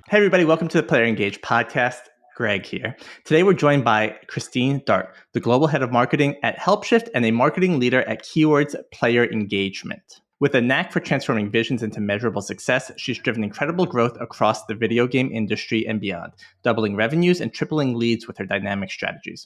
Hey, everybody. Welcome to the Player Engage podcast. Greg here. Today, we're joined by Christine Dart, the global head of marketing at Helpshift and a marketing leader at Keywords Player Engagement. With a knack for transforming visions into measurable success, she's driven incredible growth across the video game industry and beyond, doubling revenues and tripling leads with her dynamic strategies.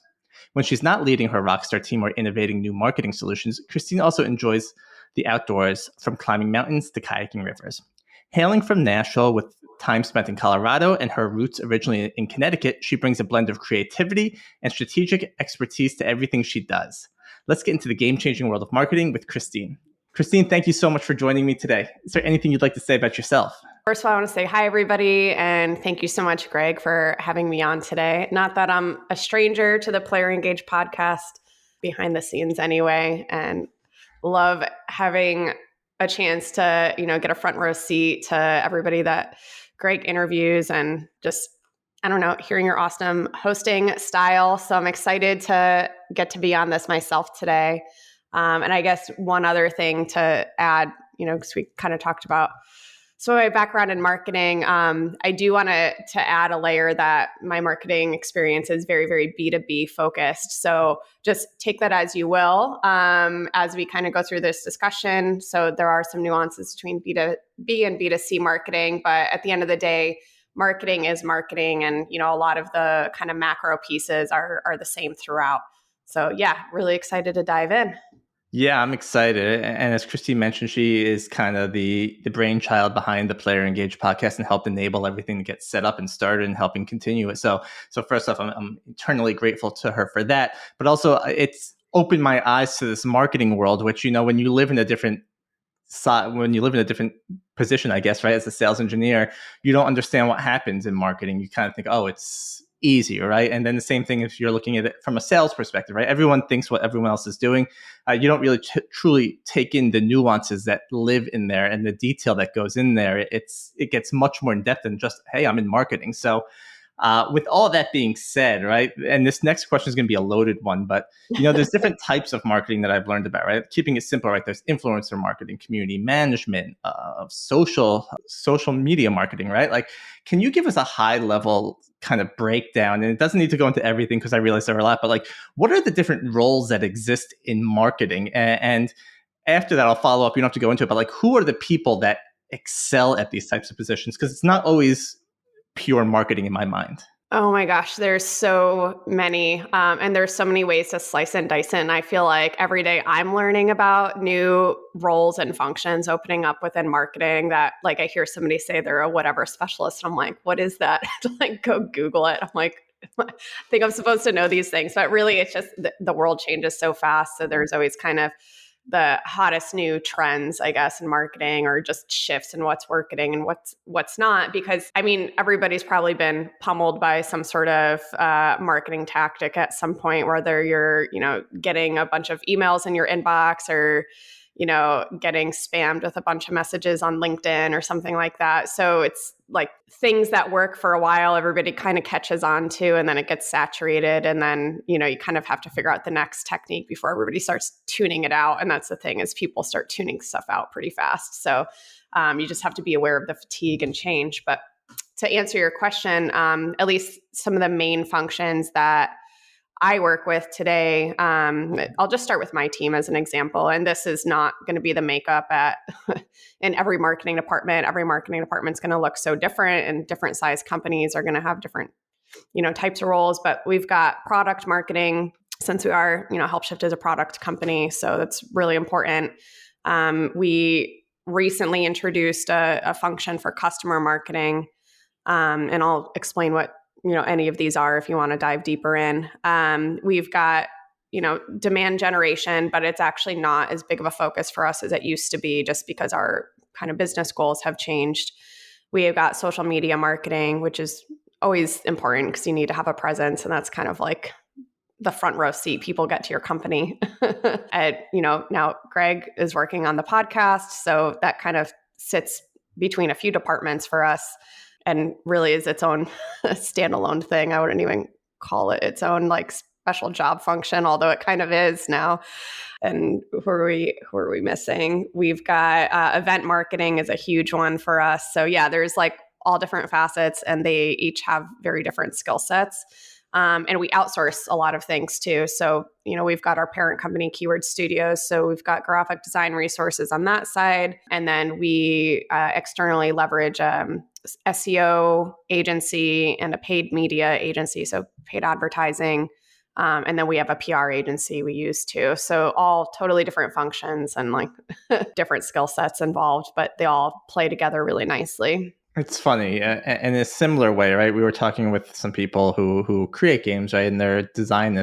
When she's not leading her rockstar team or innovating new marketing solutions, Christine also enjoys the outdoors, from climbing mountains to kayaking rivers. Hailing from Nashville with time spent in Colorado and her roots originally in Connecticut, she brings a blend of creativity and strategic expertise to everything she does. Let's get into the game-changing world of marketing with Christine. Christine, thank you so much for joining me today. Is there anything you'd like to say about yourself? First of all, I want to say hi, everybody, and thank you so much, Greg, for having me on today. Not that I'm a stranger to the Player Engage podcast, behind the scenes anyway, and love having a chance to, get a front row seat to everybody that Greg interviews and just, hearing your awesome hosting style. So I'm excited to get to be on this myself today. And I guess one other thing to add, because we kind of talked about my background in marketing, I do want to add a layer that my marketing experience is very, very B2B focused. So just take that as you will as we kind of go through this discussion. So there are some nuances between B2B and B2C marketing, but at the end of the day, marketing is marketing, and a lot of the kind of macro pieces are the same throughout. So yeah, really excited to dive in. Yeah, I'm excited. And as Christine mentioned, she is kind of the brainchild behind the Player Engage podcast and helped enable everything to get set up and started and helping continue it. So first off, I'm eternally grateful to her for that. But also, it's opened my eyes to this marketing world, which, when you live in a different position, I guess, right, as a sales engineer, you don't understand what happens in marketing. You kind of think, oh, it's easy, right? And then the same thing if you're looking at it from a sales perspective, right? Everyone thinks what everyone else is doing. You don't really truly take in the nuances that live in there and the detail that goes in there. It gets much more in depth than just, hey, I'm in marketing. So with all that being said, right, and this next question is going to be a loaded one, but there's different types of marketing that I've learned about, right? Keeping it simple, right? There's influencer marketing, community management, social media marketing, right? Like, can you give us a high level kind of breakdown? And it doesn't need to go into everything because I realize there are a lot, but like, what are the different roles that exist in marketing? And after that, I'll follow up. You don't have to go into it, but like, who are the people that excel at these types of positions? Because it's not always pure marketing in my mind. Oh my gosh, there's so many, and there's so many ways to slice and dice it. And I feel like every day I'm learning about new roles and functions opening up within marketing that, like, I hear somebody say they're a whatever specialist. And I'm like, what is that? Like, go Google it. I'm like, I think I'm supposed to know these things, but really it's just the world changes so fast. So there's always kind of the hottest new trends, I guess, in marketing, or just shifts in what's working and what's not. Because everybody's probably been pummeled by some sort of marketing tactic at some point, whether you're, getting a bunch of emails in your inbox or, getting spammed with a bunch of messages on LinkedIn or something like that. So it's like things that work for a while, everybody kind of catches on to, and then it gets saturated. And then, you kind of have to figure out the next technique before everybody starts tuning it out. And that's the thing, is people start tuning stuff out pretty fast. So you just have to be aware of the fatigue and change. But to answer your question, at least some of the main functions that I work with today, I'll just start with my team as an example. And this is not going to be the makeup in every marketing department. Every marketing department is going to look so different, and different size companies are going to have different, types of roles. But we've got product marketing, since we are, Helpshift is a product company. So that's really important. We recently introduced a function for customer marketing, and I'll explain what any of these are if you want to dive deeper in. We've got, demand generation, but it's actually not as big of a focus for us as it used to be, just because our kind of business goals have changed. We have got social media marketing, which is always important because you need to have a presence. And that's kind of like the front row seat people get to your company. And, now Greg is working on the podcast. So that kind of sits between a few departments for us, and really is its own standalone thing. I wouldn't even call it its own like special job function, although it kind of is now. And who are we missing? We've got event marketing is a huge one for us. So yeah, there's like all different facets, and they each have very different skill sets. And we outsource a lot of things too. So, we've got our parent company, Keyword Studios. So we've got graphic design resources on that side. And then we externally leverage SEO agency and a paid media agency. So paid advertising. And then we have a PR agency we use too. So all totally different functions and like different skill sets involved, but they all play together really nicely. It's funny, in a similar way, right? We were talking with some people who create games, right? And they're design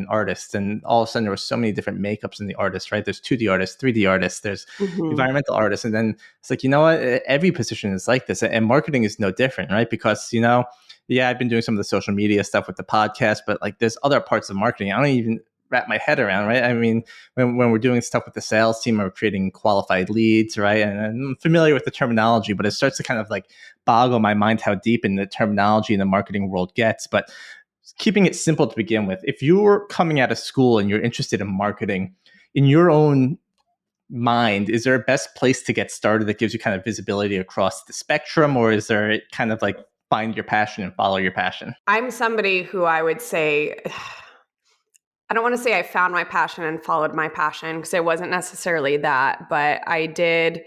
artists, and all of a sudden there were so many different makeups in the artists, right? There's 2D artists, 3D artists, there's environmental artists, and then it's like, what? Every position is like this, and marketing is no different, right? Because yeah, I've been doing some of the social media stuff with the podcast, but like there's other parts of marketing I don't even wrap my head around, right? I mean, when we're doing stuff with the sales team or creating qualified leads, right? And I'm familiar with the terminology, but it starts to kind of like boggle my mind how deep in the terminology in the marketing world gets. But keeping it simple to begin with, if you're coming out of school and you're interested in marketing, in your own mind, is there a best place to get started that gives you kind of visibility across the spectrum, or is there kind of like find your passion and follow your passion? I'm somebody who I would say, I don't want to say I found my passion and followed my passion, because it wasn't necessarily that, but I did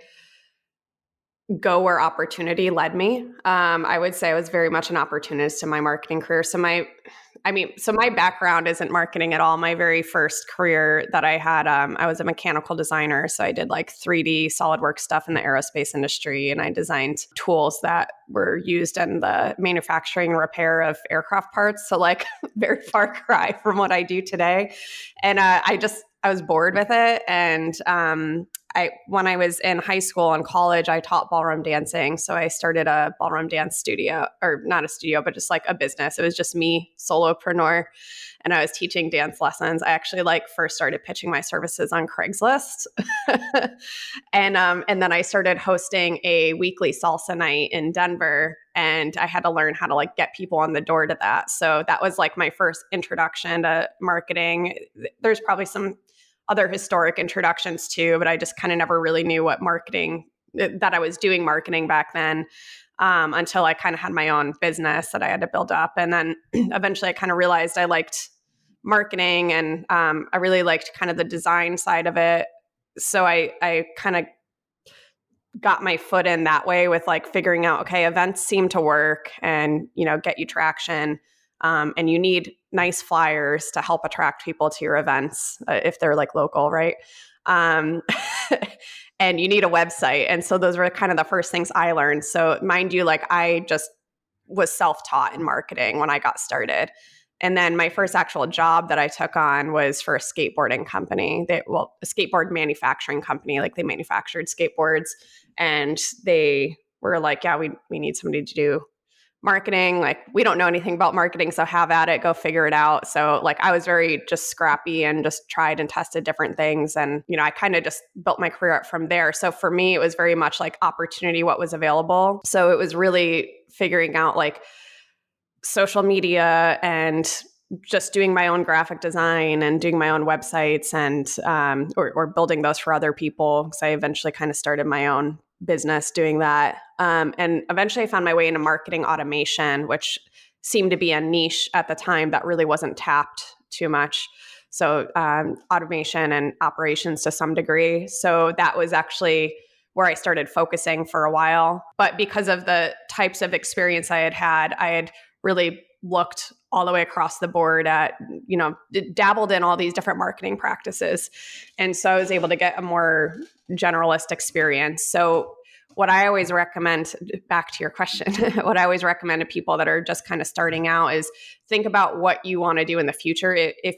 go where opportunity led me. I would say I was very much an opportunist in my marketing career. So my background isn't marketing at all. My very first career that I had, I was a mechanical designer. So I did like 3D SolidWorks stuff in the aerospace industry, and I designed tools that were used in the manufacturing and repair of aircraft parts. So like very far cry from what I do today. And I was bored with it. And when I was in high school and college, I taught ballroom dancing. So I started a ballroom dance studio, or not a studio, but just like a business. It was just me, solopreneur, and I was teaching dance lessons. I actually first started pitching my services on Craigslist. And then I started hosting a weekly salsa night in Denver, and I had to learn how to get people on the door to that. So that was my first introduction to marketing. There's probably some other historic introductions too, but I just kind of never really knew what marketing, that I was doing marketing back then, until I kind of had my own business that I had to build up. And then eventually I kind of realized I liked marketing, and I really liked kind of the design side of it. So I kind of got my foot in that way with figuring out, okay, events seem to work and, get you traction. And you need nice flyers to help attract people to your events, if they're local, right? And you need a website. And so those were kind of the first things I learned. So mind you, I just was self-taught in marketing when I got started. And then my first actual job that I took on was for a skateboarding company. A skateboard manufacturing company. They manufactured skateboards, and they were yeah, we need somebody to do marketing. We don't know anything about marketing, so have at it, go figure it out. So I was very just scrappy and just tried and tested different things. And, I kind of just built my career up from there. So for me, it was very much opportunity, what was available. So it was really figuring out social media and just doing my own graphic design and doing my own websites, and or building those for other people, because I eventually kind of started my own business doing that. And eventually I found my way into marketing automation, which seemed to be a niche at the time that really wasn't tapped too much. So automation and operations to some degree. So that was actually where I started focusing for a while. But because of the types of experience I had really looked all the way across the board at, dabbled in all these different marketing practices. And so I was able to get a more generalist experience. So what I always recommend, back to your question, what I always recommend to people that are just kind of starting out is think about what you want to do in the future. If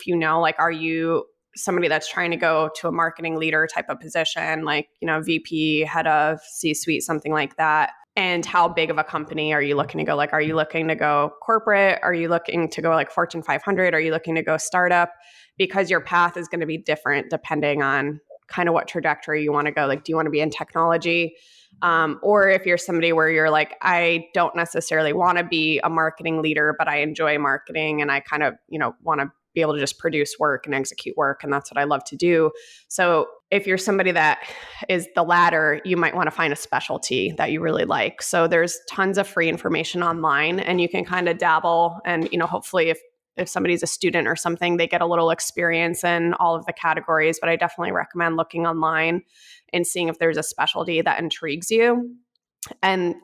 are you somebody that's trying to go to a marketing leader type of position, VP, head of, C-suite, something like that? And how big of a company are you looking to go? Are you looking to go corporate? Are you looking to go Fortune 500? Are you looking to go startup? Because your path is going to be different depending on kind of what trajectory you want to go. Do you want to be in technology? Or if you're somebody where you're I don't necessarily want to be a marketing leader, but I enjoy marketing and I kind of, want to be able to just produce work and execute work. And that's what I love to do. So if you're somebody that is the latter, you might want to find a specialty that you really like. So there's tons of free information online, and you can kind of dabble. And, hopefully if somebody's a student or something, they get a little experience in all of the categories. But I definitely recommend looking online and seeing if there's a specialty that intrigues you. And,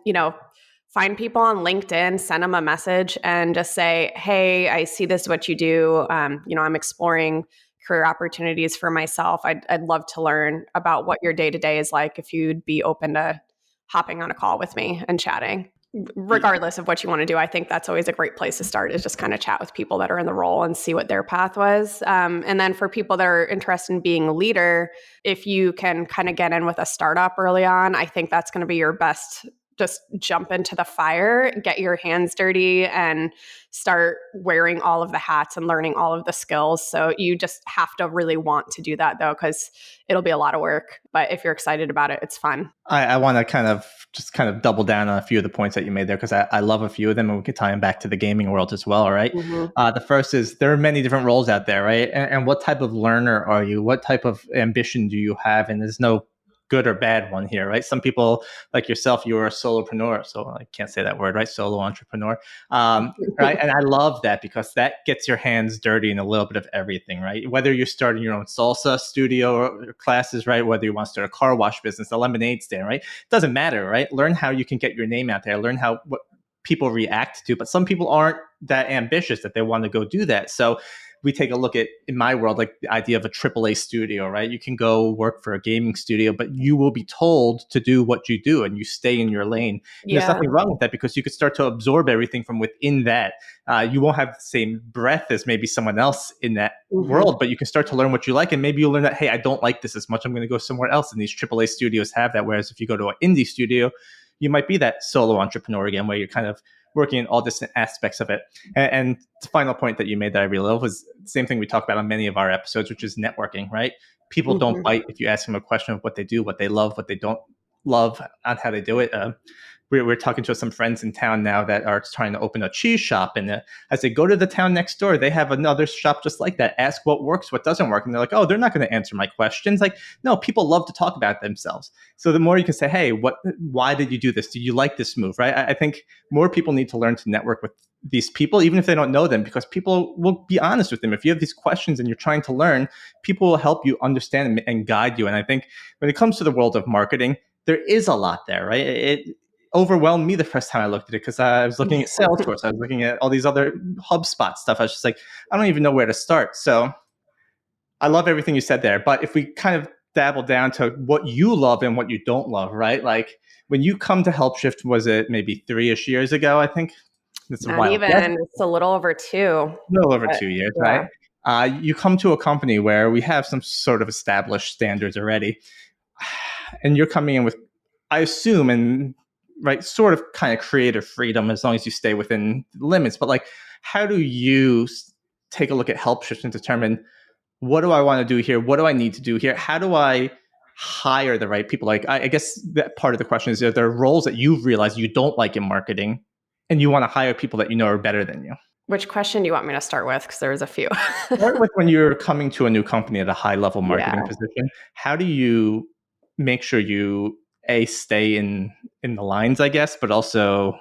find people on LinkedIn, send them a message and just say, hey, I see this is what you do. I'm exploring career opportunities for myself. I'd love to learn about what your day-to-day is like, if you'd be open to hopping on a call with me and chatting. Regardless of what you want to do, I think that's always a great place to start, is just kind of chat with people that are in the role and see what their path was. And then for people that are interested in being a leader, if you can kind of get in with a startup early on, I think that's going to be your best. Just jump into the fire, get your hands dirty, and start wearing all of the hats and learning all of the skills. So you just have to really want to do that, though, because it'll be a lot of work. But if you're excited about it, it's fun. I want to kind of double down on a few of the points that you made there, because I love a few of them, and we can tie them back to the gaming world as well. Right. Mm-hmm. The first is, there are many different roles out there, right? And what type of learner are you? What type of ambition do you have? And there's no good or bad one here, right? Some people like yourself, you are a solopreneur, so I can't say that word, right? Solo entrepreneur, right? And I love that, because that gets your hands dirty in a little bit of everything, right? Whether you're starting your own salsa studio or classes, right? Whether you want to start a car wash business, a lemonade stand, right? It doesn't matter, right? Learn how you can get your name out there. Learn what people react to. But some people aren't that ambitious that they want to go do that. So we take a look at, in my world, like the idea of a AAA studio, right? You can go work for a gaming studio, but you will be told to do what you do, and you stay in your lane. Yeah. There's nothing wrong with that, because you could start to absorb everything from within that. You won't have the same breadth as maybe someone else in that world, but you can start to learn what you like, and maybe you'll learn that, hey, I don't like this as much, I'm going to go somewhere else. And these AAA studios have that. Whereas if you go to an indie studio, you might be that solo entrepreneur again, where you're kind of working in all different aspects of it. And the final point that you made that I really love was the same thing we talk about on many of our episodes, which is networking, right? People don't bite if you ask them a question of what they do, what they love, what they don't love, on how they do it. We're talking to some friends in town now that are trying to open a cheese shop. And as they go to the town next door, they have another shop just like that. Ask what works, what doesn't work. And they're like, oh, they're not going to answer my questions. Like, no, people love to talk about themselves. So the more you can say, hey, why did you do this? Do you like this move, right? I think more people need to learn to network with these people, even if they don't know them, because people will be honest with them. If you have these questions and you're trying to learn, people will help you understand and guide you. And I think when it comes to the world of marketing, there is a lot there, right? It overwhelmed me the first time I looked at it, because I was looking at Salesforce, I was looking at all these other HubSpot stuff. I was just like, I don't even know where to start. So I love everything you said there. But if we kind of dabble down to what you love and what you don't love, right? Like when you come to Helpshift, was it maybe 3-ish years ago? I think it's a Not while. even. Yeah. It's a little over 2. A little over 2 years, yeah. right? You come to a company where we have some sort of established standards already, and you're coming in with, I assume, and right, sort of kind of creative freedom, as long as you stay within limits. But like, how do you take a look at Helpshift and determine, what do I want to do here? What do I need to do here? How do I hire the right people? Like, I guess that part of the question is, are there roles that you've realized you don't like in marketing, and you want to hire people that you know are better than you? Which question do you want me to start with? Because there's a few. Start with when you're coming to a new company at a high level marketing position. How do you make sure you stay in the lines, I guess, but also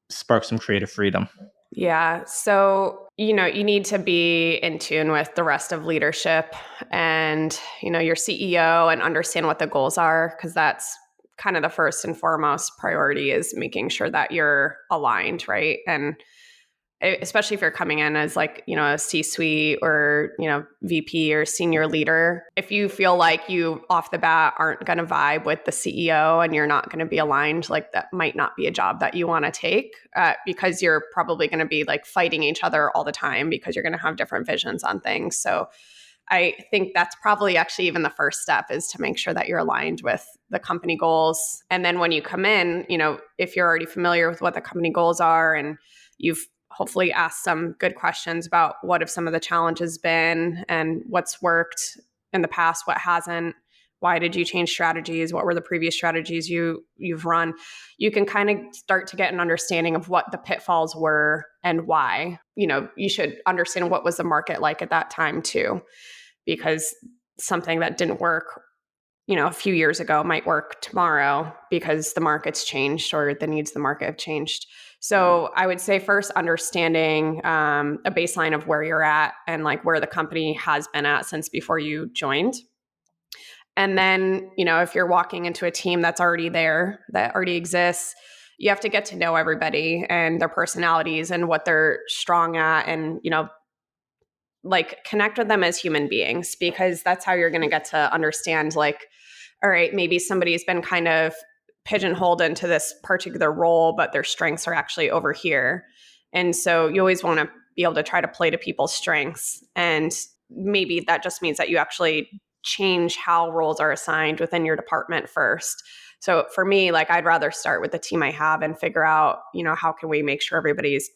spark some creative freedom? Yeah. So, you need to be in tune with the rest of leadership and, your CEO, and understand what the goals are, because that's kind of the first and foremost priority, is making sure that you're aligned, right? And especially if you're coming in as like, a C-suite or, VP or senior leader, if you feel like you off the bat aren't going to vibe with the CEO and you're not going to be aligned, like that might not be a job that you want to take, because you're probably going to be like fighting each other all the time, because you're going to have different visions on things. So I think that's probably actually even the first step, is to make sure that you're aligned with the company goals. And then when you come in, if you're already familiar with what the company goals are, and you've hopefully ask some good questions about what have some of the challenges been, and what's worked in the past, what hasn't, why did you change strategies, what were the previous strategies you've run, you can kind of start to get an understanding of what the pitfalls were and why. You should understand what was the market like at that time too, because something that didn't work a few years ago might work tomorrow because the market's changed or the needs of the market have changed. So I would say first understanding a baseline of where you're at and like where the company has been at since before you joined. And then, if you're walking into a team that's already there, that already exists, you have to get to know everybody and their personalities and what they're strong at, and, like connect with them as human beings, because that's how you're going to get to understand, like, all right, maybe somebody's been kind of pigeonholed into this particular role, but their strengths are actually over here. And so you always want to be able to try to play to people's strengths. And maybe that just means that you actually change how roles are assigned within your department first. So for me, like, I'd rather start with the team I have and figure out, how can we make sure everybody's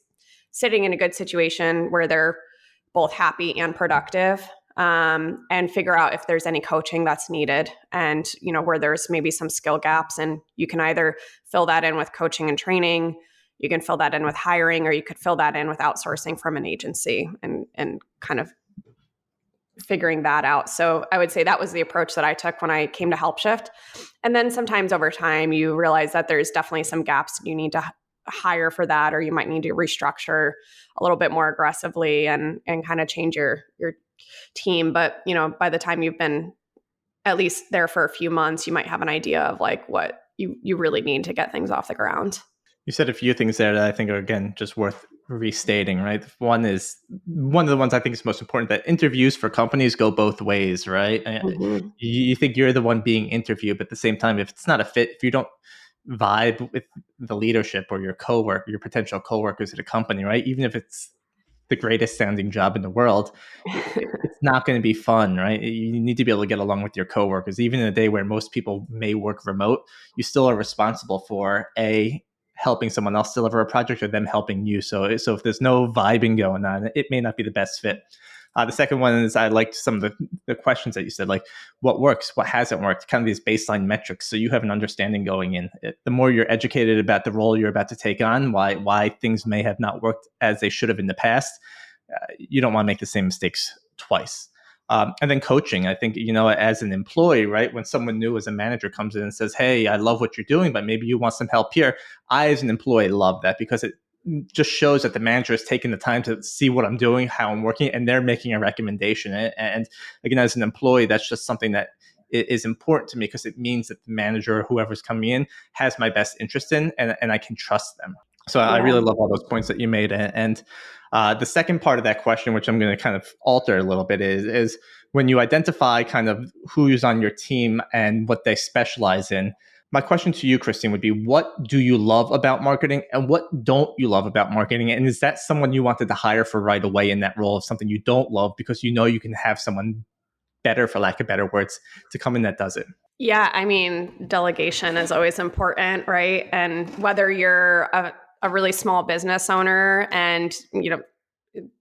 sitting in a good situation where they're both happy and productive, and figure out if there's any coaching that's needed, and where there's maybe some skill gaps, and you can either fill that in with coaching and training, you can fill that in with hiring, or you could fill that in with outsourcing from an agency, and kind of figuring that out. So I would say that was the approach that I took when I came to Helpshift. And then sometimes over time you realize that there's definitely some gaps you need to hire for that, or you might need to restructure a little bit more aggressively and kind of change your team. But, by the time you've been at least there for a few months, you might have an idea of like what you really need to get things off the ground. You said a few things there that I think are, again, just worth restating, right? One of the ones I think is most important, that interviews for companies go both ways, right? Mm-hmm. You think you're the one being interviewed, but at the same time, if it's not a fit, if you don't vibe with the leadership or your potential coworkers at a company, right? Even if it's the greatest sounding job in the world, it's not going to be fun, right? You need to be able to get along with your coworkers. Even in a day where most people may work remote, you still are responsible for helping someone else deliver a project or them helping you. So if there's no vibing going on, it may not be the best fit. The second one is, I liked some of the questions that you said, like what works, what hasn't worked, kind of these baseline metrics. So you have an understanding going in. The more you're educated about the role you're about to take on, why things may have not worked as they should have in the past, you don't want to make the same mistakes twice. And then coaching, I think, as an employee, right, when someone new as a manager comes in and says, hey, I love what you're doing, but maybe you want some help here. I, as an employee, love that, because it just shows that the manager is taking the time to see what I'm doing, how I'm working, and they're making a recommendation. And again, as an employee, that's just something that is important to me, because it means that the manager or whoever's coming in has my best interest in, and I can trust them. So I really love all those points that you made. And the second part of that question, which I'm going to kind of alter a little bit, is when you identify kind of who's on your team and what they specialize in. My question to you, Christine, would be, what do you love about marketing and what don't you love about marketing? And is that someone you wanted to hire for right away in that role of something you don't love, because you can have someone better, for lack of better words, to come in that does it? Yeah, I mean, delegation is always important, right? And whether you're a really small business owner and,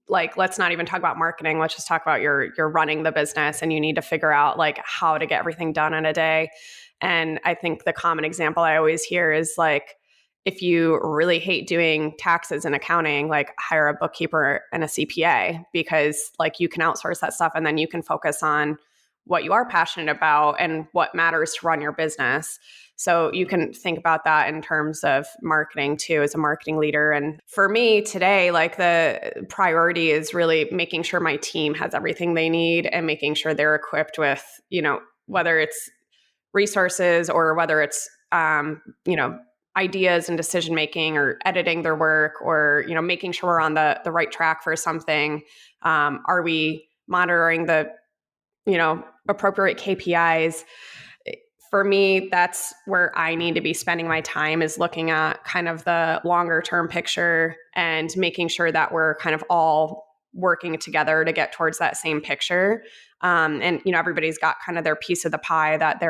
like, let's not even talk about marketing. Let's just talk about you're running the business and you need to figure out like how to get everything done in a day. And I think the common example I always hear is like, if you really hate doing taxes and accounting, like hire a bookkeeper and a CPA, because like you can outsource that stuff and then you can focus on what you are passionate about and what matters to run your business. So you can think about that in terms of marketing too, as a marketing leader. And for me today, like the priority is really making sure my team has everything they need and making sure they're equipped with, whether it's resources or whether it's, ideas and decision making or editing their work, or, making sure we're on the right track for something. Are we monitoring the, appropriate KPIs? For me, that's where I need to be spending my time, is looking at kind of the longer term picture and making sure that we're kind of all working together to get towards that same picture. And, everybody's got kind of their piece of the pie that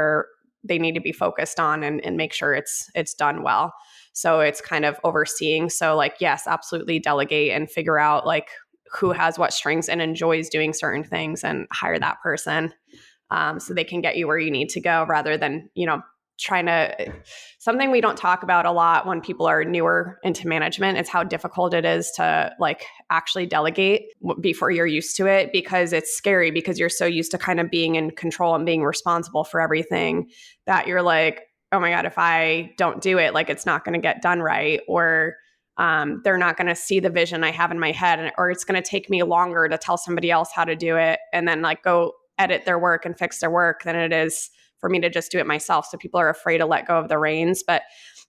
they need to be focused on and make sure it's done well. So it's kind of overseeing. So like, yes, absolutely delegate and figure out like who has what strengths and enjoys doing certain things and hire that person. So they can get you where you need to go, rather than, something we don't talk about a lot when people are newer into management is how difficult it is to like actually delegate before you're used to it, because it's scary, because you're so used to kind of being in control and being responsible for everything that you're like, oh my God, if I don't do it, like it's not going to get done right, or they're not going to see the vision I have in my head, or it's going to take me longer to tell somebody else how to do it and then like go edit their work and fix their work than it is for me to just do it myself. So people are afraid to let go of the reins. But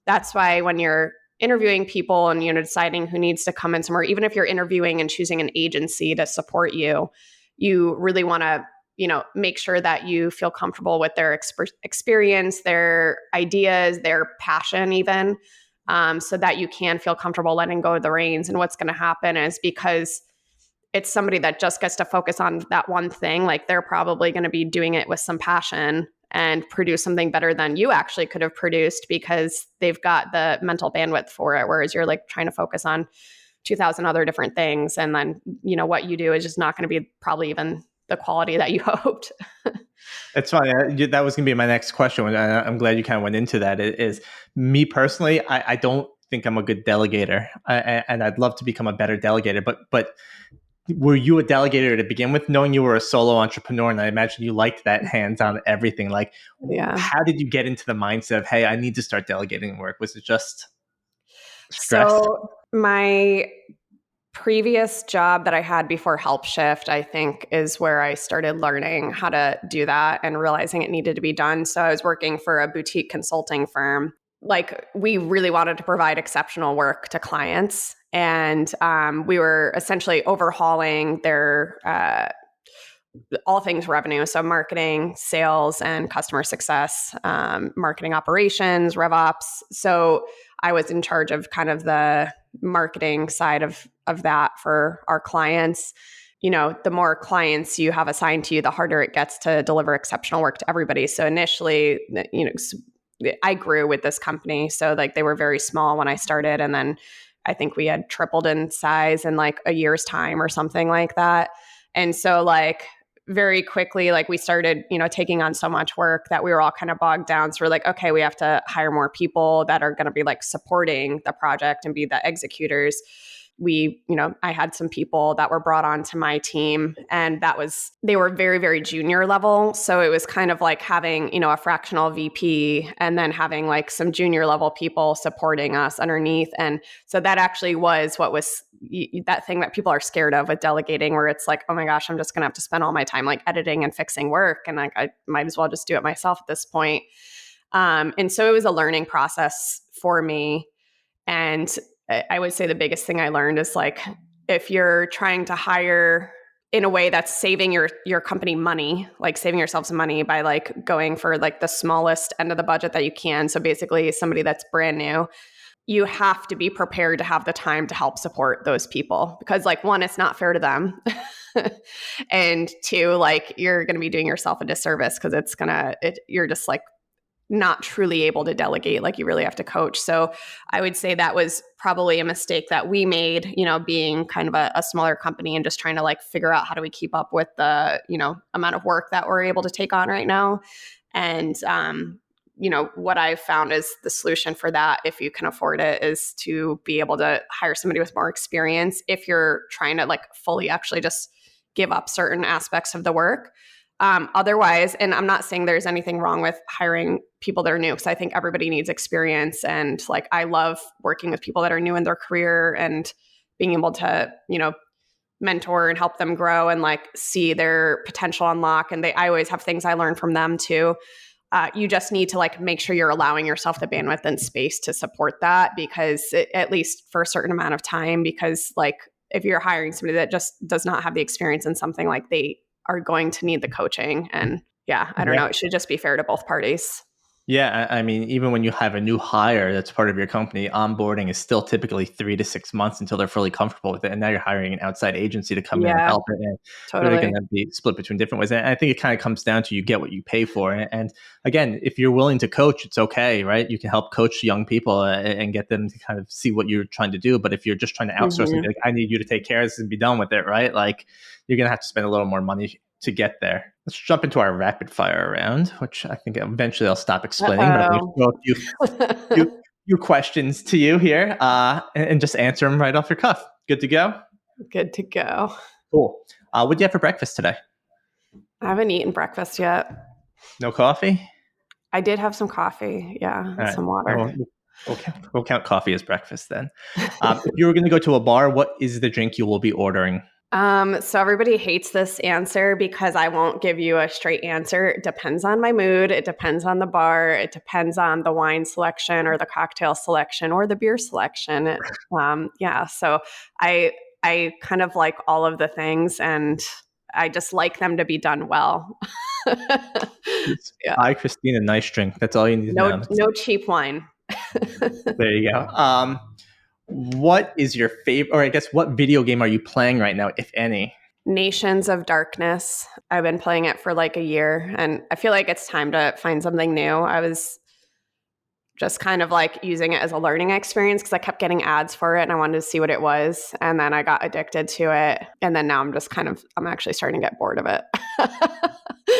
that's why when you're interviewing people and, deciding who needs to come in somewhere, even if you're interviewing and choosing an agency to support you, you really want to, make sure that you feel comfortable with their experience, their ideas, their passion even, so that you can feel comfortable letting go of the reins. And what's going to happen is, because it's somebody that just gets to focus on that one thing, like they're probably going to be doing it with some passion and produce something better than you actually could have produced, because they've got the mental bandwidth for it. Whereas you're like trying to focus on 2,000 other different things. And then, what you do is just not going to be probably even the quality that you hoped. It's funny. That was going to be my next question. I'm glad you kind of went into that. It is me personally, I don't think I'm a good delegator, and I'd love to become a better delegator. But were you a delegator to begin with, knowing you were a solo entrepreneur? And I imagine you liked that hands-on everything. Like, Yeah. How did you get into the mindset of, hey, I need to start delegating work? Was it just stress? So my previous job that I had before Helpshift, I think, is where I started learning how to do that and realizing it needed to be done. So I was working for a boutique consulting firm. Like, we really wanted to provide exceptional work to clients. And we were essentially overhauling their all things revenue. So marketing, sales, and customer success, marketing operations, RevOps. So I was in charge of kind of the marketing side of that for our clients. The more clients you have assigned to you, the harder it gets to deliver exceptional work to everybody. So initially, I grew with this company. So like they were very small when I started. And then I think we had tripled in size in like a year's time or something like that. And so like very quickly, like we started, taking on so much work that we were all kind of bogged down. So we're like, okay, we have to hire more people that are going to be like supporting the project and be the executors. I had some people that were brought on to my team, and they were very, very junior level. So it was kind of like having, a fractional VP and then having like some junior level people supporting us underneath. And so that actually was what was that thing that people are scared of with delegating, where it's like, oh my gosh, I'm just going to have to spend all my time like editing and fixing work. And like, I might as well just do it myself at this point. And so it was a learning process for me. And I would say the biggest thing I learned is like, if you're trying to hire in a way that's saving your company money, like saving yourself some money by like going for like the smallest end of the budget that you can. So basically somebody that's brand new, you have to be prepared to have the time to help support those people, because like, one, it's not fair to them. And two, like you're going to be doing yourself a disservice, because you're just like not truly able to delegate. Like you really have to coach. So I would say that was probably a mistake that we made, being kind of a smaller company and just trying to like figure out how do we keep up with the, amount of work that we're able to take on right now. And, what I've found is the solution for that, if you can afford it, is to be able to hire somebody with more experience if you're trying to like fully actually just give up certain aspects of the work. Otherwise, and I'm not saying there's anything wrong with hiring people that are new, because I think everybody needs experience. And like, I love working with people that are new in their career and being able to, mentor and help them grow and like see their potential unlock. And I always have things I learn from them too. You just need to like make sure you're allowing yourself the bandwidth and space to support that, because at least for a certain amount of time, because like if you're hiring somebody that just does not have the experience in something, like they are going to need the coaching. And I don't know, it should just be fair to both parties. Yeah, I mean, even when you have a new hire that's part of your company, onboarding is still typically 3 to 6 months until they're fully comfortable with it. And now you're hiring an outside agency to come in and help it. And totally. they're going to be split between different ways. And I think it kind of comes down to you get what you pay for. And again, if you're willing to coach, it's okay, right? You can help coach young people and get them to kind of see what you're trying to do. But if you're just trying to outsource and be like, I need you to take care of this and be done with it, right? Like you're going to have to spend a little more money to get there. Let's jump into our rapid fire round, which I think eventually I'll stop explaining, but I'm going to Uh-oh. throw few questions to you here and just answer them right off your cuff. Good to go? Good to go. Cool. What did you have for breakfast today? I haven't eaten breakfast yet. No coffee? I did have some coffee. Yeah, All and right. some water. We'll count coffee as breakfast then. If you were going to go to a bar, what is the drink you will be ordering? So everybody hates this answer because I won't give you a straight answer. It depends on my mood. It depends on the bar. It depends on the wine selection or the cocktail selection or the beer selection. So I kind of like all of the things, and I just like them to be done well. Yeah. Buy Christine a nice drink. That's all you need to know. No cheap wine. There you go. What is your favorite, or I guess what video game are you playing right now, if any? Nations of Darkness. I've been playing it for like a year, and I feel like it's time to find something new. I was just kind of like using it as a learning experience because I kept getting ads for it and I wanted to see what it was. And then I got addicted to it. And then now I'm actually starting to get bored of it.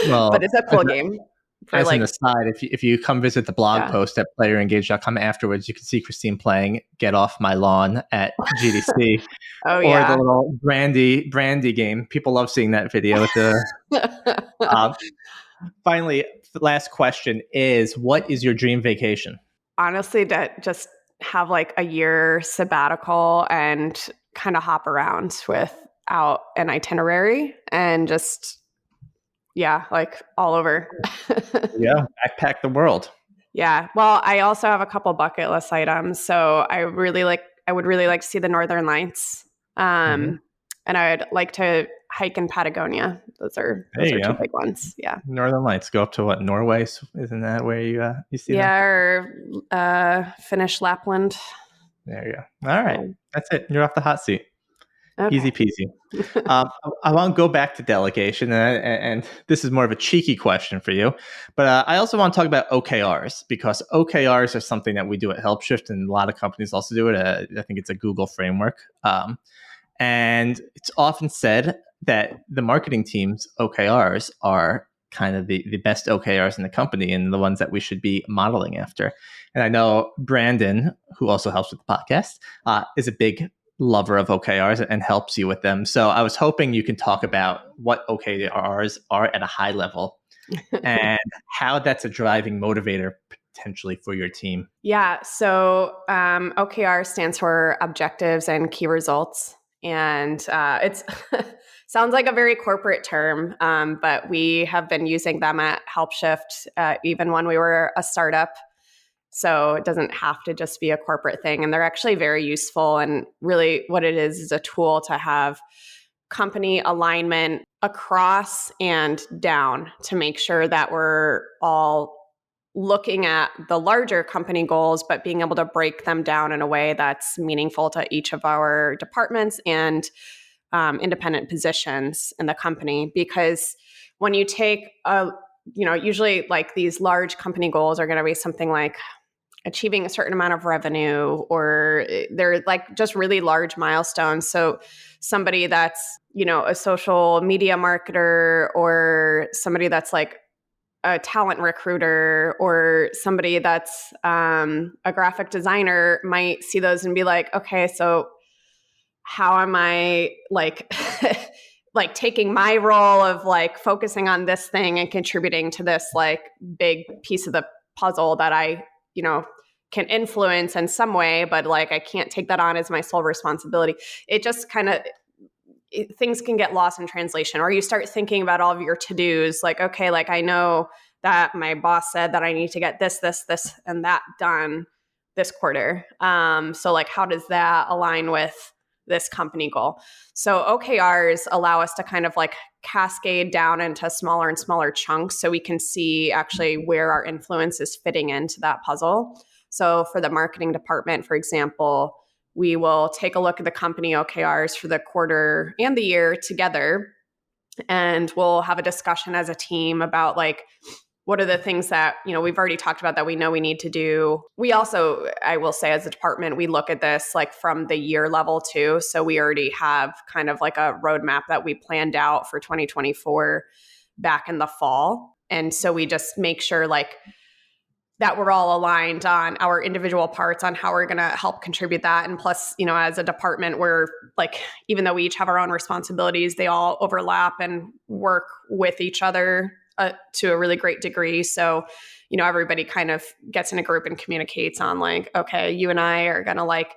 Well, but it's a cool game. As an aside, if you come visit the blog post at playerengage.com afterwards, you can see Christine playing Get Off My Lawn at GDC. Oh, or the little brandy game. People love seeing that video. Finally, the last question is, what is your dream vacation? Honestly, to just have like a year sabbatical and kind of hop around without an itinerary and just, like all over. Yeah, backpack the world. Yeah. Well, I also have a couple bucket list items. So I would really like to see the Northern Lights. And I would like to hike in Patagonia. Those are two big ones. Yeah. Northern Lights go up to what, Norway? Isn't that where you see them? Yeah, or Finnish Lapland. There you go. All right. That's it. You're off the hot seat. Okay. Easy peasy. I want to go back to delegation, and this is more of a cheeky question for you, but I also want to talk about OKRs, because OKRs are something that we do at Helpshift, and a lot of companies also do it. I think it's a Google framework. And it's often said that the marketing team's OKRs are kind of the best OKRs in the company and the ones that we should be modeling after. And I know Brandon, who also helps with the podcast, is a big lover of OKRs and helps you with them. So I was hoping you can talk about what OKRs are at a high level and how that's a driving motivator potentially for your team. Yeah. So OKR stands for objectives and key results. And it's sounds like a very corporate term, but we have been using them at Helpshift even when we were a startup. So it doesn't have to just be a corporate thing. And they're actually very useful. And really what it is a tool to have company alignment across and down to make sure that we're all looking at the larger company goals, but being able to break them down in a way that's meaningful to each of our departments and independent positions in the company. Because when you take usually like these large company goals are going to be something like achieving a certain amount of revenue, or they're like just really large milestones. So somebody that's, a social media marketer, or somebody that's like a talent recruiter, or somebody that's a graphic designer might see those and be like, okay, so how am I like like taking my role of like focusing on this thing and contributing to this like big piece of the puzzle that I, can influence in some way, but like I can't take that on as my sole responsibility. It just kind of things can get lost in translation, or you start thinking about all of your to-dos like, okay, like I know that my boss said that I need to get this, and that done this quarter. So like, how does that align with this company goal? So OKRs allow us to kind of like cascade down into smaller and smaller chunks so we can see actually where our influence is fitting into that puzzle. So for the marketing department, for example, we will take a look at the company OKRs for the quarter and the year together, and we'll have a discussion as a team about like, what are the things that, we've already talked about that we know we need to do. We also, I will say, as a department, we look at this like from the year level too. So we already have kind of like a roadmap that we planned out for 2024 back in the fall. And so we just make sure like that we're all aligned on our individual parts on how we're going to help contribute that. And plus, as a department, we're like, even though we each have our own responsibilities, they all overlap and work with each other to a really great degree. So, everybody kind of gets in a group and communicates on like, okay, you and I are going to like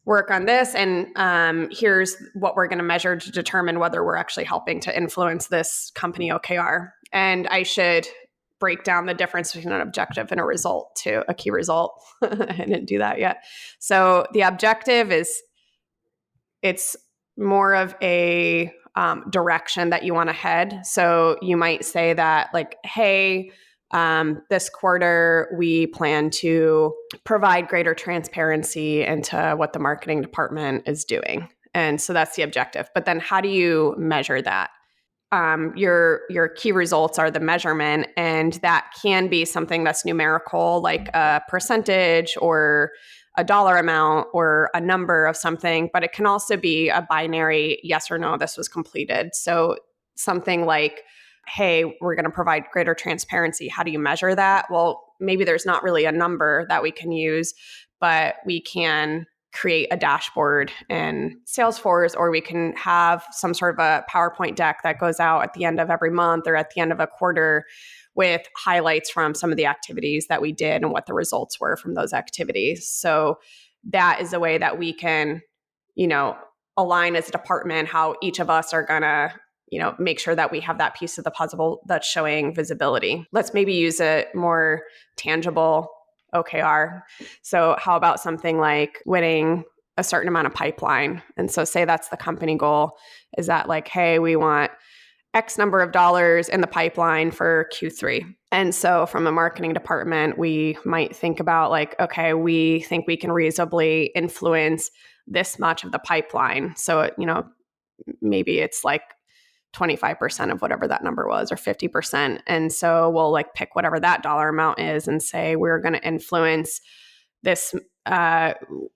work on this. And here's what we're going to measure to determine whether we're actually helping to influence this company OKR. And I should break down the difference between an objective and a result to a key result. I didn't do that yet. So the objective it's more of a direction that you want to head. So you might say that like, hey, this quarter, we plan to provide greater transparency into what the marketing department is doing. And so that's the objective. But then how do you measure that? Your key results are the measurement, and that can be something that's numerical, like a percentage or a dollar amount or a number of something, but it can also be a binary yes or no, this was completed. So something like, hey, we're going to provide greater transparency. How do you measure that? Well, maybe there's not really a number that we can use, but we can create a dashboard in Salesforce, or we can have some sort of a PowerPoint deck that goes out at the end of every month or at the end of a quarter with highlights from some of the activities that we did and what the results were from those activities. So that is a way that we can, align as a department how each of us are going to, make sure that we have that piece of the puzzle that's showing visibility. Let's maybe use a more tangible OKR. So how about something like winning a certain amount of pipeline? And so say that's the company goal, is that like, hey, we want X number of dollars in the pipeline for Q3. And so from a marketing department, we might think about like, okay, we think we can reasonably influence this much of the pipeline. So, maybe it's like 25% of whatever that number was, or 50%. And so we'll like pick whatever that dollar amount is and say, we're going to influence this.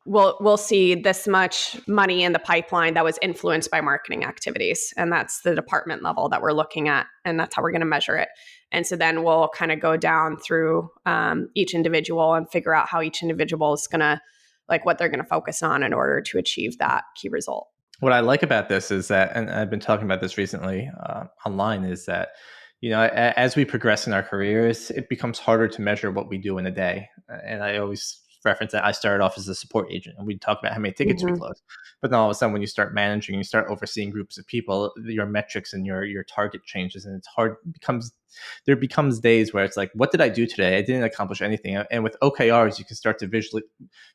We'll see this much money in the pipeline that was influenced by marketing activities. And that's the department level that we're looking at. And that's how we're going to measure it. And so then we'll kind of go down through each individual and figure out how each individual is going to, like what they're going to focus on in order to achieve that key result. What I like about this is that, and I've been talking about this recently online, is that, as we progress in our careers, it becomes harder to measure what we do in a day. And I always reference that I started off as a support agent, and we'd talk about how many tickets we closed. But then all of a sudden, when you start managing, you start overseeing groups of people, your metrics and your target changes, and it's hard. There becomes days where it's like, what did I do today? I didn't accomplish anything. And with OKRs, you can start to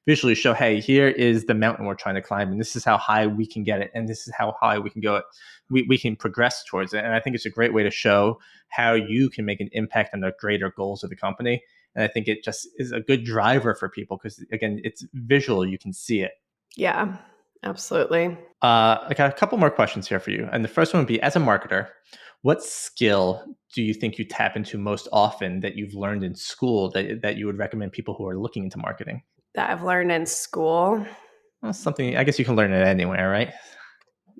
visually show, hey, here is the mountain we're trying to climb, and this is how high we can get it, and this is how high we can go. We can progress towards it. And I think it's a great way to show how you can make an impact on the greater goals of the company. And I think it just is a good driver for people because, again, it's visual. You can see it. Yeah, absolutely. I got a couple more questions here for you. And the first one would be, as a marketer, what skill do you think you tap into most often that you've learned in school that you would recommend people who are looking into marketing? That I've learned in school? Well, something, I guess you can learn it anywhere, right?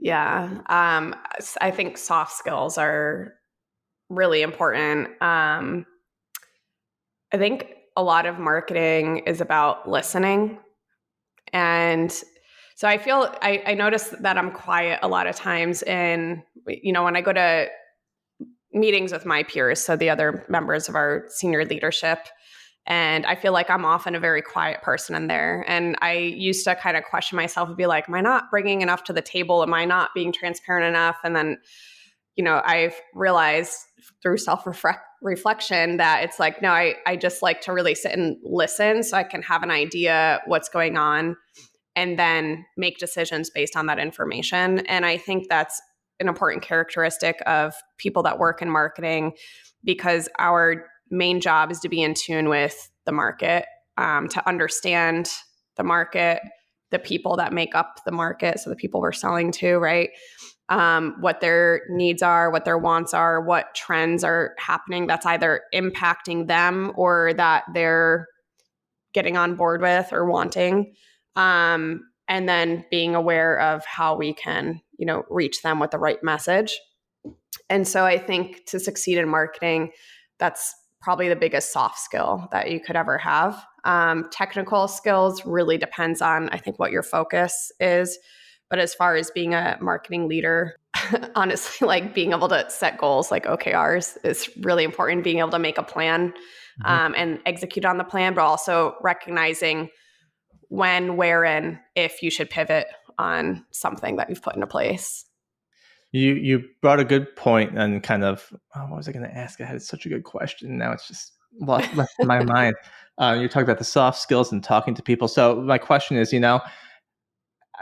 Yeah. I think soft skills are really important. I think a lot of marketing is about listening. And so I notice that I'm quiet a lot of times when I go to meetings with my peers, so the other members of our senior leadership, and I feel like I'm often a very quiet person in there. And I used to kind of question myself and be like, am I not bringing enough to the table? Am I not being transparent enough? And then, I've realized through self-reflection that it's like, no, I just like to really sit and listen so I can have an idea what's going on and then make decisions based on that information. And I think that's an important characteristic of people that work in marketing, because our main job is to be in tune with the market, to understand the market, the people that make up the market, so the people we're selling to, right? what their needs are, what their wants are, what trends are happening that's either impacting them or that they're getting on board with or wanting. And then being aware of how we can, reach them with the right message. And so I think to succeed in marketing, that's probably the biggest soft skill that you could ever have. Technical skills really depends on, I think, what your focus is. But as far as being a marketing leader, honestly, like being able to set goals like OKRs is really important, being able to make a plan and execute on the plan, but also recognizing when, where, and if you should pivot on something that you've put into place. You brought a good point and kind of, what was I going to ask? I had such a good question. Now it's just left in my mind. You talked about the soft skills and talking to people. So my question is,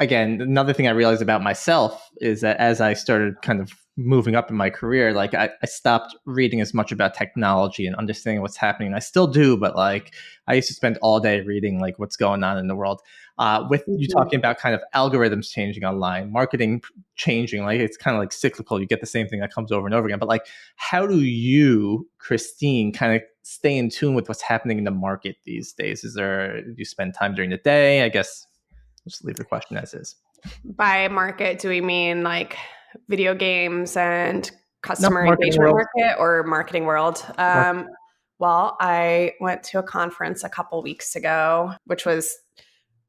again, another thing I realized about myself is that as I started kind of moving up in my career, like I stopped reading as much about technology and understanding what's happening. I still do, but like I used to spend all day reading like what's going on in the world. With you talking about kind of algorithms changing online, marketing changing, like it's kind of like cyclical. You get the same thing that comes over and over again. But like, how do you, Christine, kind of stay in tune with what's happening in the market these days? Do you spend time during the day? I guess just leave the question as is. By market, do we mean like video games and customer Marketing engagement world. market or marketing world? Well, I went to a conference a couple weeks ago, which was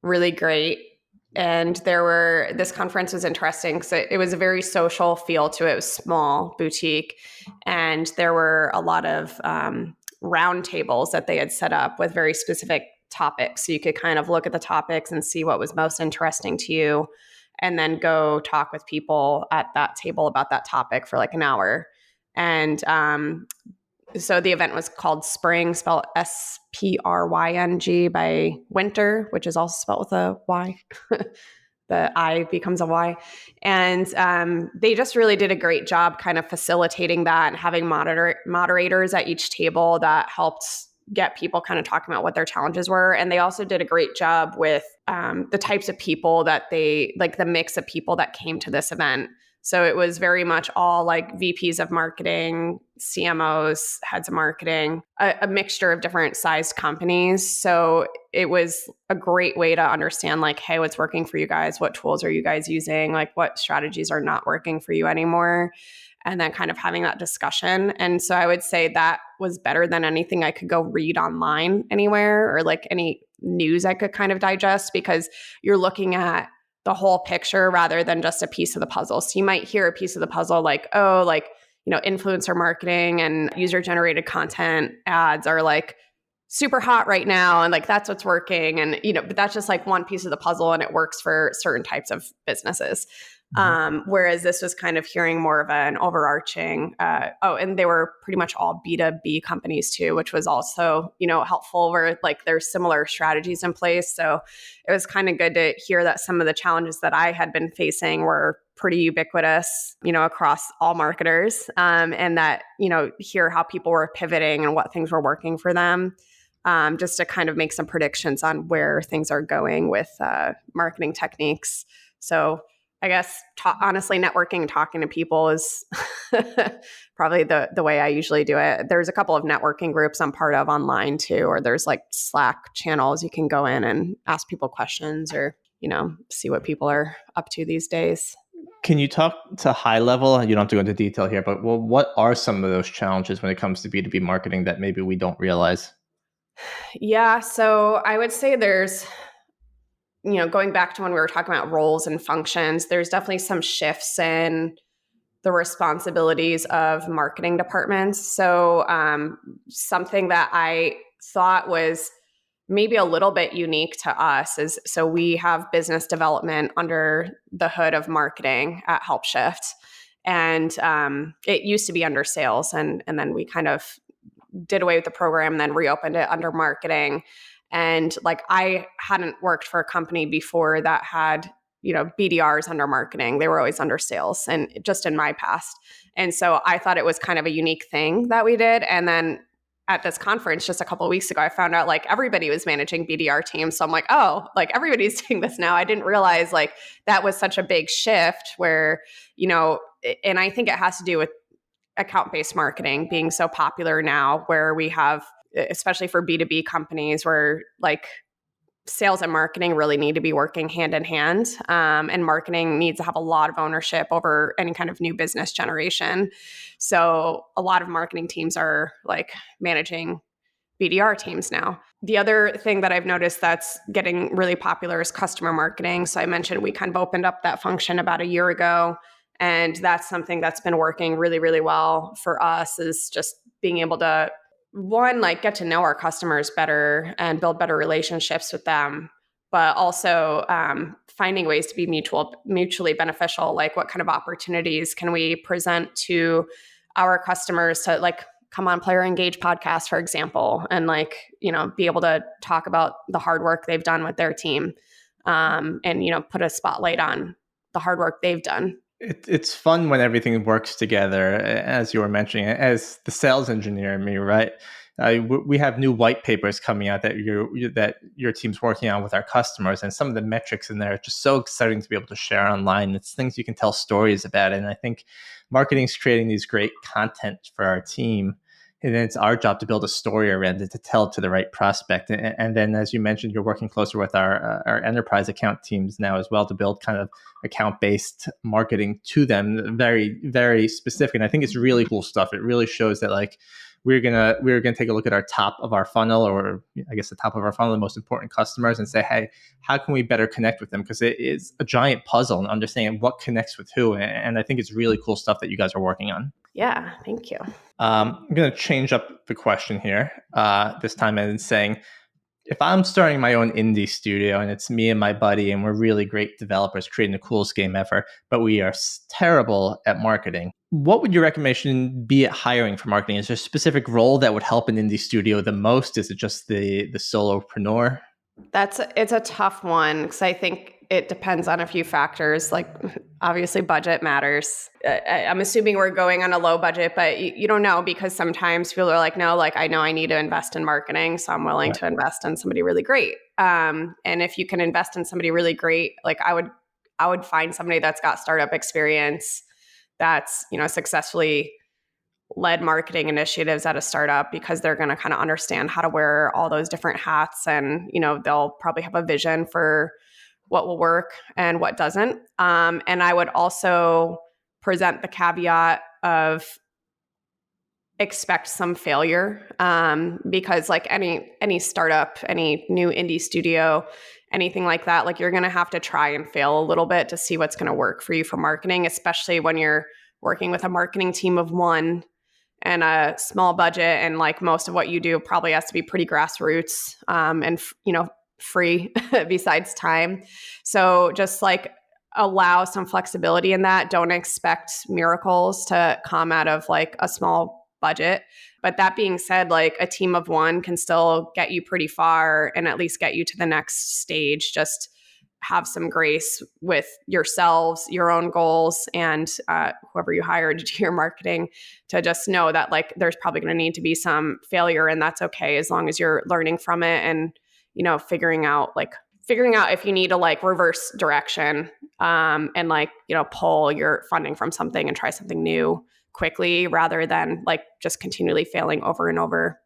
really great. And this conference was interesting because it was a very social feel to it. It was small, boutique. And there were a lot of round tables that they had set up with very specific topics. So you could kind of look at the topics and see what was most interesting to you and then go talk with people at that table about that topic for like an hour. And so the event was called Spring, spelled Spryng by Winter, which is also spelled with a Y. The I becomes a Y. And they just really did a great job kind of facilitating that and having moderators at each table that helped get people kind of talking about what their challenges were. And they also did a great job with the types of people that the mix of people that came to this event. So it was very much all like VPs of marketing, CMOs, heads of marketing, a mixture of different sized companies. So it was a great way to understand like, hey, what's working for you guys? What tools are you guys using? Like what strategies are not working for you anymore? And then kind of having that discussion. And so I would say that was better than anything I could go read online anywhere or like any news I could kind of digest, because you're looking at the whole picture rather than just a piece of the puzzle. So you might hear a piece of the puzzle like, oh, like, influencer marketing and user generated content ads are like super hot right now. And like, that's what's working. And, but that's just like one piece of the puzzle and it works for certain types of businesses. Whereas this was kind of hearing more of an overarching, and they were pretty much all B2B companies too, which was also, helpful where like there's similar strategies in place. So it was kind of good to hear that some of the challenges that I had been facing were pretty ubiquitous, across all marketers, and that, hear how people were pivoting and what things were working for them. Just to kind of make some predictions on where things are going with marketing techniques. So I guess, honestly, networking and talking to people is probably the way I usually do it. There's a couple of networking groups I'm part of online too, or there's like Slack channels you can go in and ask people questions or, see what people are up to these days. Can you talk to high level? You don't have to go into detail here, but what are some of those challenges when it comes to B2B marketing that maybe we don't realize? Yeah, so I would say there's, going back to when we were talking about roles and functions, there's definitely some shifts in the responsibilities of marketing departments. So something that I thought was maybe a little bit unique to us is, so we have business development under the hood of marketing at Helpshift. And it used to be under sales. And then we kind of did away with the program and then reopened it under marketing. And like, I hadn't worked for a company before that had, BDRs under marketing. They were always under sales and just in my past. And so I thought it was kind of a unique thing that we did. And then at this conference just a couple of weeks ago, I found out like everybody was managing BDR teams. So I'm like, oh, like everybody's doing this now. I didn't realize like that was such a big shift where, and I think it has to do with account-based marketing being so popular now, where we have, especially for B2B companies, where like sales and marketing really need to be working hand in hand. And marketing needs to have a lot of ownership over any kind of new business generation. So a lot of marketing teams are like managing BDR teams now. The other thing that I've noticed that's getting really popular is customer marketing. So I mentioned we kind of opened up that function about a year ago. And that's something that's been working really, really well for us, is just being able to, one, like get to know our customers better and build better relationships with them, but also finding ways to be mutually beneficial. Like what kind of opportunities can we present to our customers to like come on Player Engage podcast, for example, and like, be able to talk about the hard work they've done with their team, and, put a spotlight on the hard work they've done. It's fun when everything works together, as you were mentioning, as the sales engineer in me, right? We have new white papers coming out that your team's working on with our customers, and some of the metrics in there are just so exciting to be able to share online. It's things you can tell stories about, and I think marketing's creating these great content for our team. And then it's our job to build a story around it to tell it to the right prospect. And then, as you mentioned, you're working closer with our enterprise account teams now as well to build kind of account-based marketing to them, very, very specific. And I think it's really cool stuff. It really shows that like we're gonna take a look at our top of our funnel, or I guess the top of our funnel, the most important customers, and say, hey, how can we better connect with them? Because it is a giant puzzle and understanding what connects with who. And I think it's really cool stuff that you guys are working on. Yeah, thank you. I'm going to change up the question here this time and saying, if I'm starting my own indie studio and it's me and my buddy and we're really great developers creating the coolest game ever, but we are terrible at marketing, what would your recommendation be at hiring for marketing? Is there a specific role that would help an indie studio the most? Is it just the solopreneur? It's a tough one, because I think it depends on a few factors. Like obviously budget matters. I'm assuming we're going on a low budget, but you don't know, because sometimes people are like, no, like I know I need to invest in marketing, so I'm willing to invest in somebody really great. And if you can invest in somebody really great, like I would find somebody that's got startup experience, that's, successfully led marketing initiatives at a startup, because they're going to kind of understand how to wear all those different hats, and they'll probably have a vision for what will work and what doesn't. And I would also present the caveat of expect some failure, because like any startup, any new indie studio, anything like that, like you're going to have to try and fail a little bit to see what's going to work for you for marketing, especially when you're working with a marketing team of one and a small budget, and like most of what you do probably has to be pretty grassroots, and free besides time. So just like allow some flexibility in that. Don't expect miracles to come out of like a small budget. But that being said, like a team of one can still get you pretty far and at least get you to the next stage. Just have some grace with yourselves, your own goals, and whoever you hire to do your marketing, to just know that like there's probably going to need to be some failure, and that's okay, as long as you're learning from it and figuring out if you need to like reverse direction, and like pull your funding from something and try something new quickly, rather than like just continually failing over and over.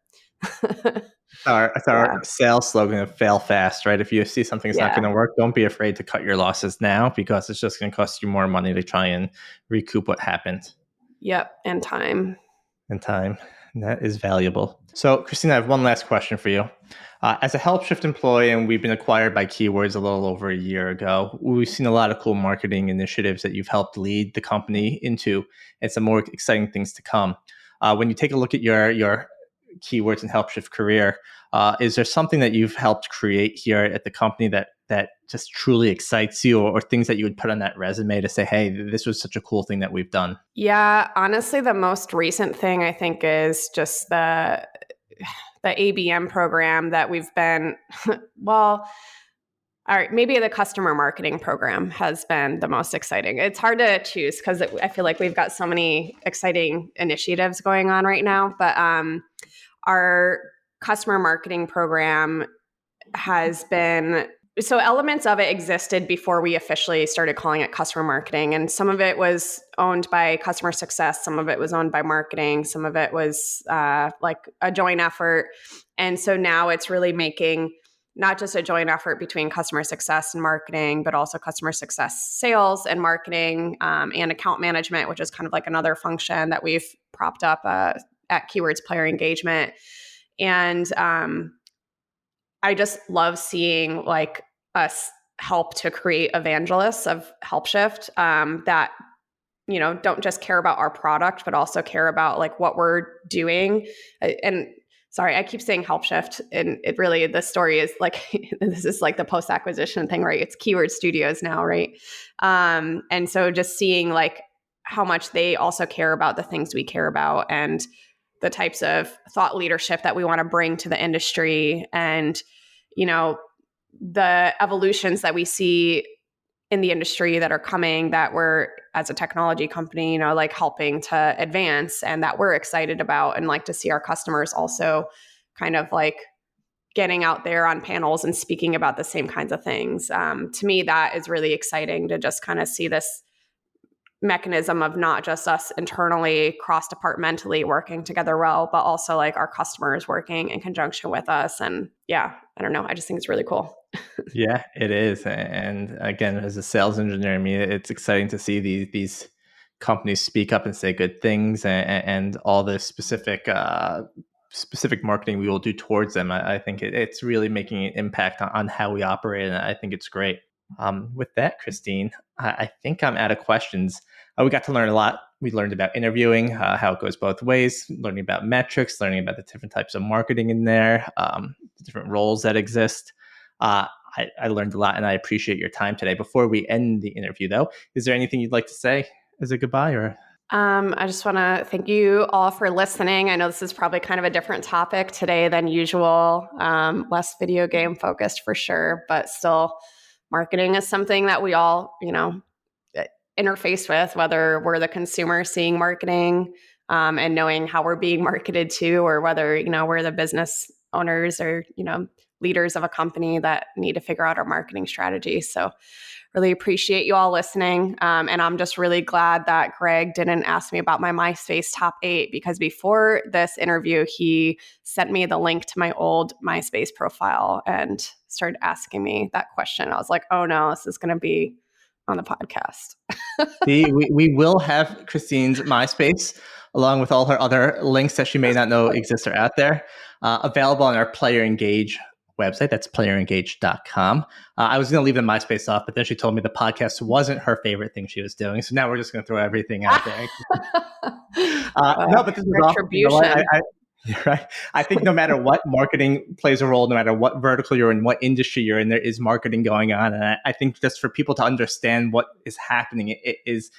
It's our sales slogan of fail fast, right? If you see something's not going to work, don't be afraid to cut your losses now, because it's just going to cost you more money to try and recoup what happened. Yep. And time. And that is valuable. So, Christina, I have one last question for you. As a Helpshift employee, and we've been acquired by Keywords a little over a year ago, we've seen a lot of cool marketing initiatives that you've helped lead the company into, and some more exciting things to come. When you take a look at your Keywords and Helpshift career, is there something that you've helped create here at the company that just truly excites you, or things that you would put on that resume to say, hey, this was such a cool thing that we've done? Yeah, honestly, the most recent thing I think is just the ABM program that we've been, well, all right, maybe the customer marketing program has been the most exciting. It's hard to choose because I feel like we've got so many exciting initiatives going on right now. But our customer marketing program has been, so elements of it existed before we officially started calling it customer marketing. And some of it was owned by customer success. Some of it was owned by marketing. Some of it was like a joint effort. And so now it's really making not just a joint effort between customer success and marketing, but also customer success sales and marketing and account management, which is kind of like another function that we've propped up at Keywords Player Engagement. And I just love seeing like us help to create evangelists of Helpshift that, you know, don't just care about our product, but also care about like what we're doing. And sorry, I keep saying Helpshift, and it really, the story is like, this is like the post-acquisition thing, right? It's Keyword Studios now, right? And so just seeing like how much they also care about the things we care about and the types of thought leadership that we want to bring to the industry, and, you know, the evolutions that we see in the industry that are coming, that we're, as a technology company, you know, like helping to advance, and that we're excited about, and like to see our customers also kind of like getting out there on panels and speaking about the same kinds of things. To me, that is really exciting to just kind of see this mechanism of not just us internally cross-departmentally working together well, but also like our customers working in conjunction with us. And yeah, I don't know, I just think it's really cool. Yeah, it is. And again, as a sales engineer, I mean, it's exciting to see these companies speak up and say good things, and all the specific marketing we will do towards them. I think it's really making an impact on how we operate, and I think it's great. With that, Christine, I think I'm out of questions. We got to learn a lot. We learned about interviewing, how it goes both ways, learning about metrics, learning about the different types of marketing in there, the different roles that exist. I learned a lot, and I appreciate your time today. Before we end the interview, though, is there anything you'd like to say as a goodbye? Or I just want to thank you all for listening. I know this is probably kind of a different topic today than usual, less video game focused for sure, but still, marketing is something that we all, you know, interface with, whether we're the consumer seeing marketing and knowing how we're being marketed to, or whether, you know, we're the business owners or, you know, leaders of a company that need to figure out our marketing strategy. So really appreciate you all listening. And I'm just really glad that Greg didn't ask me about my MySpace top 8, because before this interview, he sent me the link to my old MySpace profile and started asking me that question. I was like, oh no, this is going to be on the podcast. see, we will have Christine's MySpace, along with all her other links that she may not know exist or out there, available on our Player Engage website. That's playerengage.com. I was going to leave the MySpace off, but then she told me the podcast wasn't her favorite thing she was doing. So now we're just going to throw everything out there. No, but this is awesome. You know what? You're right. I think no matter what, marketing plays a role. No matter what vertical you're in, what industry you're in, there is marketing going on. And I think just for people to understand what is happening, it is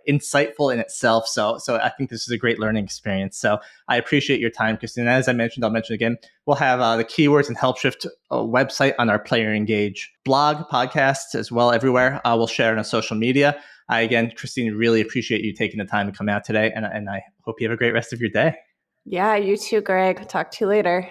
insightful in itself. So I think this is a great learning experience. So I appreciate your time, Christine. As I mentioned, I'll mention again, we'll have the Keywords and Helpshift website on our Player Engage blog, podcast as well, everywhere. We'll share it on social media. Again, Christine, really appreciate you taking the time to come out today. And I hope you have a great rest of your day. Yeah, you too, Greg. Talk to you later.